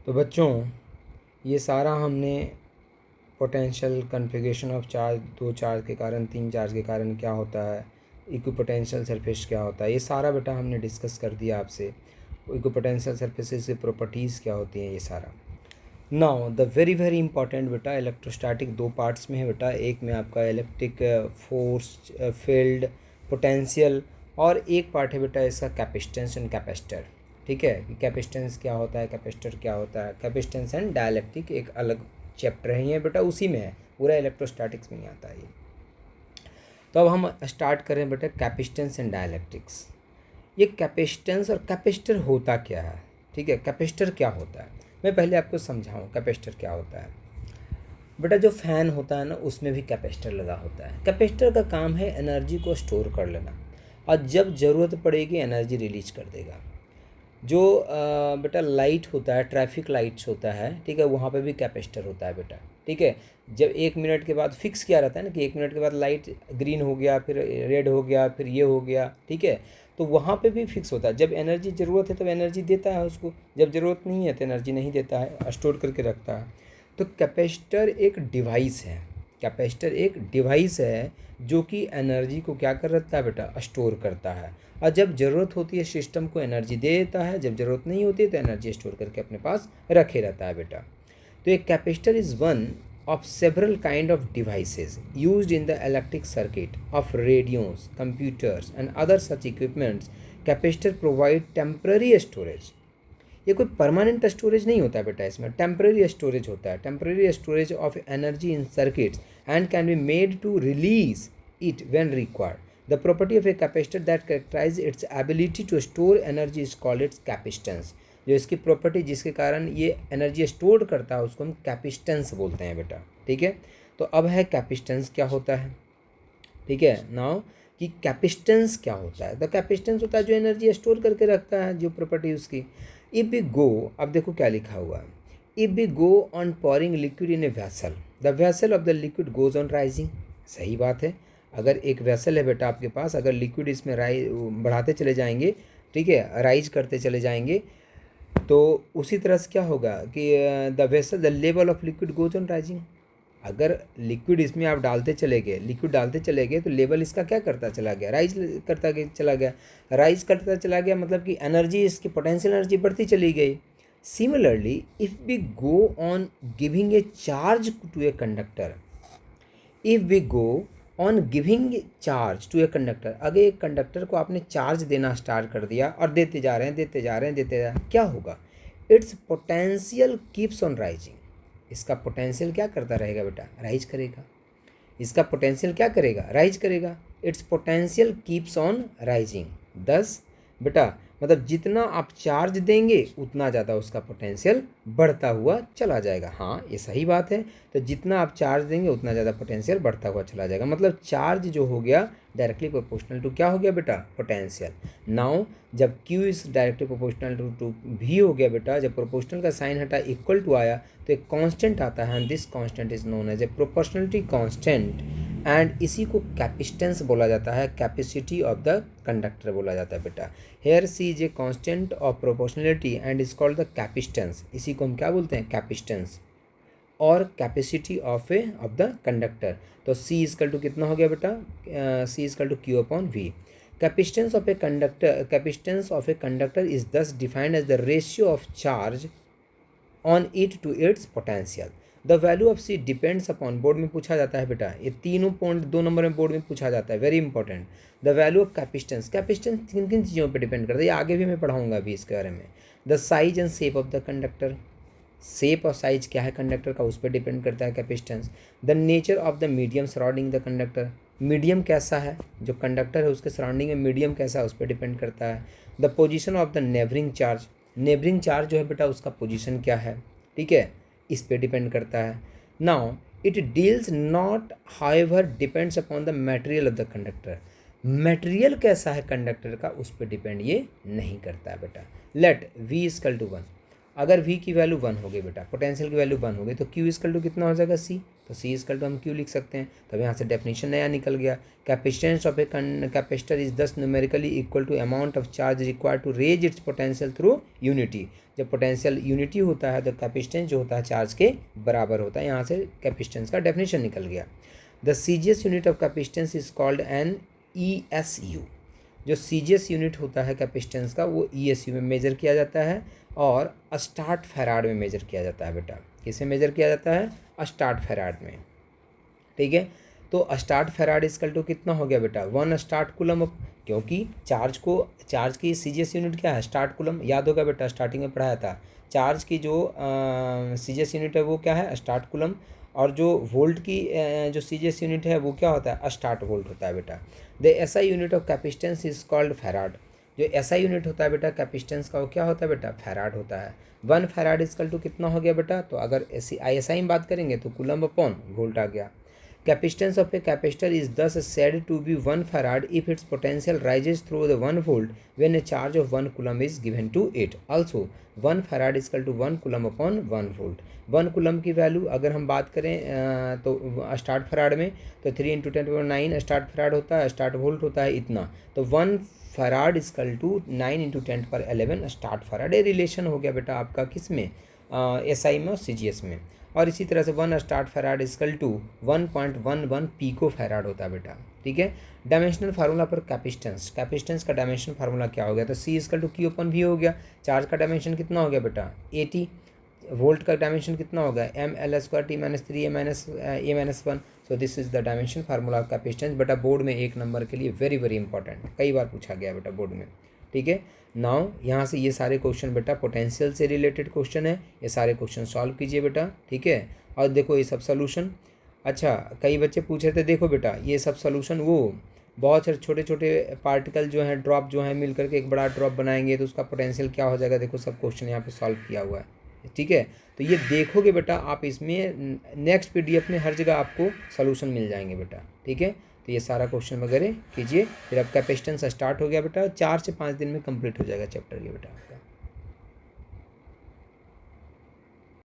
तो बच्चों ये सारा हमने potential configuration of charge, 2 charge के कारण 3 चार्ज के कारण क्या होता है, इक्विपोटेंशियल सरफेस क्या होता है, ये सारा बेटा हमने डिस्कस कर दिया आपसे। इक्विपोटेंशियल सरफेसेस की प्रॉपर्टीज़ क्या होती हैं, ये सारा। Now the very very important बेटा इलेक्ट्रोस्टैटिक 2 पार्ट्स में है बेटा। एक में आपका इलेक्ट्रिक फोर्स, फील्ड, पोटेंशियल, और एक पार्ट है बेटा इसका कैपेसिटेंस एंड कैपेसिटर। ठीक है, कि कैपेसिटेंस क्या होता है, कैपेसिटर क्या होता है। कैपेसिटेंस एंड डाइलेक्ट्रिक एक अलग चैप्टर है ये बेटा, उसी में है, पूरा इलेक्ट्रोस्टैटिक्स में ही आता है ये। तो अब हम स्टार्ट करें बेटा कैपेसिटेंस एंड डाइलेक्ट्रिक्स। ये कैपेसिटेंस और कैपेसिटर होता क्या है, ठीक है, कैपेसिटर क्या होता है, मैं पहले आपको समझाऊँ कैपेसिटर क्या होता है। बेटा जो फ़ैन होता है ना, उसमें भी कैपेसिटर लगा होता है। कैपेसिटर का काम है एनर्जी को स्टोर कर लेना, और जब ज़रूरत पड़ेगी एनर्जी रिलीज कर देगा। जो बेटा लाइट होता है, ट्रैफिक लाइट्स होता है, ठीक है, वहाँ पे भी कैपेसिटर होता है बेटा। ठीक है, जब 1 मिनट के बाद फिक्स किया रहता है ना कि 1 मिनट के बाद लाइट ग्रीन हो गया, फिर रेड हो गया, फिर ये हो गया, ठीक है, तो वहाँ पे भी फिक्स होता है। जब एनर्जी ज़रूरत है तब एनर्जी देता है उसको, जब ज़रूरत नहीं है तो एनर्जी नहीं देता है, स्टोर करके रखता है। तो कैपेसिटर एक डिवाइस है, कैपेसिटर एक डिवाइस है जो कि एनर्जी को क्या कर रखता है बेटा, स्टोर करता है, और जब ज़रूरत होती है सिस्टम को एनर्जी दे देता है, जब ज़रूरत नहीं होती है तो एनर्जी स्टोर करके अपने पास रखे रहता है बेटा। तो एक capacitor is one of several kind of devices used in the electric circuit of radios, computers and other such equipments. Capacitor provide temporary storage. ये कोई परमानेंट स्टोरेज नहीं होता है बेटा, इसमें टेम्पररी स्टोरेज होता है, temporary storage of energy in circuits and can be made to release it when required. The property of a capacitor that characterise its ability to store energy is called its capacitance. जो इसकी property जिसके कारण ये energy store करता है उसको हम capacitance बोलते हैं बेटा। ठीक है, तो अब है कैपेसिटेंस क्या होता है। ठीक है, नाउ कि कैपेसिटेंस क्या होता है। द कैपेसिटेंस होता है जो एनर्जी स्टोर करके रखता है, जो प्रॉपर्टी उसकी। इफ वी गो, अब देखो क्या लिखा हुआ है, if we go on pouring liquid in a vessel, the vessel of the liquid goes on rising. सही बात है, अगर एक वैसल है बेटा आपके पास, अगर लिक्विड इसमें बढ़ाते चले जाएंगे, ठीक है, राइज करते चले जाएंगे, तो उसी तरह से क्या होगा कि the vessel the level of liquid goes on rising. अगर लिक्विड इसमें आप डालते चले गए, लिक्विड डालते चले गए, तो लेवल इसका क्या करता चला गया, राइज करता चला गया। राइज करता चला गया मतलब कि एनर्जी, इसकी पोटेंशियल एनर्जी बढ़ती चली गई। Similarly if we go on giving a charge to a conductor, if we go on giving charge to a conductor, अगर एक कंडक्टर को आपने चार्ज देना स्टार्ट कर दिया और देते जा रहे हैं, देते जा रहे हैं, देते जा रहे हैं, क्या होगा, it's potential keeps on rising. इसका पोटेंशियल क्या करता रहेगा बेटा, राइज करेगा। इसका पोटेंशियल क्या करेगा, राइज करेगा। It's potential keeps on rising. दस बेटा मतलब जितना आप चार्ज देंगे उतना ज़्यादा उसका पोटेंशियल बढ़ता हुआ चला जाएगा। हाँ, ये सही बात है। तो जितना आप चार्ज देंगे उतना ज़्यादा पोटेंशियल बढ़ता हुआ चला जाएगा। मतलब चार्ज जो हो गया डायरेक्टली प्रोपोर्शनल टू क्या हो गया बेटा, पोटेंशियल। नाउ जब Q is directly proportional to V हो गया बेटा, जब प्रोपोर्शनल का साइन हटा इक्वल टू आया तो एक कांस्टेंट आता है, and this constant is known as a proportionality constant, and इसी को कैपेसिटेंस बोला जाता है, कैपेसिटी ऑफ द कंडक्टर बोला जाता है बेटा। Here C is a constant of proportionality and is called the capacitance. इसी को हम क्या बोलते हैं, कैपेसिटेंस, और कैपेसिटी ऑफ द कंडक्टर। तो C इजकल टू कितना हो गया बेटा, C is equal to Q upon V। Capacitance of a conductor, capacitance of a conductor is thus defined as the ratio of charge on it to its potential. The value of C depends upon, board में पूछा जाता है बेटा, ये तीनों point 2 number में board में पूछा जाता है, very important. The value of capacitance, capacitance किन किन चीज़ों पर डिपेंड करता है, ये आगे भी मैं पढ़ाऊंगा अभी इसके बारे में। The size and shape of the conductor, shape और साइज क्या है कंडक्टर का, उस पर डिपेंड करता है capacitance. The nature of the medium surrounding the conductor, medium कैसा है, जो कंडक्टर है उसके सराउंडिंग में मीडियम कैसा है उस पर डिपेंड करता है। The position of the neighbouring charge, neighbouring charge जो है बेटा उसका पोजीशन क्या है, ठीक है, इस पर डिपेंड करता है। Now it deals not however depends upon the material of the conductor, material कैसा है कंडक्टर का उस पर डिपेंड ये नहीं करता है बेटा। लेट V इजकल टू 1, अगर V की वैल्यू 1 हो गई बेटा, पोटेंशियल की वैल्यू 1 हो गई, तो Q इजकल टू कितना हो जाएगा, C। तो C इक्वल टू हम Q लिख सकते हैं। तब यहाँ से डेफिनेशन नया निकल गया, capacitance of a capacitor is thus numerically equal to amount of charge required to raise its potential through unity. जब पोटेंशियल यूनिटी होता है तो कैपेसिटेंस जो होता है चार्ज के बराबर होता है। यहाँ से कैपेसिटेंस का डेफिनेशन निकल गया। The CGS unit of capacitance is called an ESU। जो सीजीएस यूनिट होता है कैपेसिटेंस का वो ESU में मेजर किया जाता है और स्टार्ट फैराड में मेजर किया जाता है बेटा। किसे मेजर किया जाता है? स्टार्ट फैराड में। ठीक है, तो स्टार्ट फैराड इक्वल टू कितना हो गया बेटा? 1 स्टार्ट कूलम। क्योंकि चार्ज की सीजीएस यूनिट क्या है? Start coulomb. याद होगा बेटा, स्टार्टिंग में पढ़ाया था। चार्ज की जो सीजीएस यूनिट है वो क्या है? Start coulomb. और जो वोल्ट की जो सीजीएस यूनिट है वो क्या होता है? स्टार्ट वोल्ट होता है बेटा। The SI unit of capacitance is called farad. जो एसआई यूनिट होता है बेटा कैपेसिटेंस का वो क्या होता है बेटा? फैराड होता है। 1 फैराड इक्वल टू कितना हो गया बेटा? तो अगर एसआई में बात करेंगे तो कूलम अपॉन वोल्ट आ गया। Capacitance of a capacitor is thus said to be 1 farad if its potential rises through the 1 volt when a charge of 1 coulomb is given to it. Also, 1 farad is equal to 1 coulomb upon 1 volt. 1 coulomb की value अगर हम बात करें तो start farad में तो 3 × 10⁹ start farad होता है, स्टार्ट वोल्ट होता है इतना। तो 1 farad equal to 9 × 10⁻11 stat farad. ये रिलेशन हो गया बेटा आपका किस में? SI में और CGS में। और इसी तरह से 1 stat farad equal to 1.11 pico farad होता है बेटा। ठीक है, डायमेंशनल फार्मूला पर कैपेसिटेंस का डायमेंशनल फार्मूला क्या हो गया? तो C equal to Q upon V हो गया। चार्ज का डायमेंशन कितना हो गया बेटा? 80। वोल्ट का डायमेंशन कितना हो गया? mL²T-3 so this is the dimension formula of capacitance. बेटा बोर्ड में 1 नंबर के लिए वेरी वेरी इंपॉर्टेंट, कई बार पूछा गया बेटा बोर्ड में। ठीक है, नाउ यहाँ से ये सारे क्वेश्चन बेटा पोटेंशियल से रिलेटेड क्वेश्चन है, ये सारे क्वेश्चन सॉल्व कीजिए बेटा। ठीक है, और देखो ये सब सोल्यूशन। अच्छा, कई बच्चे पूछ रहे थे, देखो बेटा ये सब सोल्यूशन वो बहुत सारे छोटे छोटे पार्टिकल जो हैं, ड्रॉप जो हैं, मिल करके एक बड़ा ड्रॉप बनाएंगे तो उसका पोटेंशियल क्या हो जाएगा। देखो सब क्वेश्चन यहाँ पे सॉल्व किया हुआ है। ठीक है, तो ये देखोगे बेटा आप, इसमें नेक्स्ट PDF में हर जगह आपको सोल्यूशन मिल जाएंगे बेटा। ठीक है, तो ये सारा क्वेश्चन वगैरह कीजिए। फिर अब कैपेसिटेंस स्टार्ट हो गया बेटा, 4 से 5 दिन में कंप्लीट हो जाएगा चैप्टर ये बेटा आपका।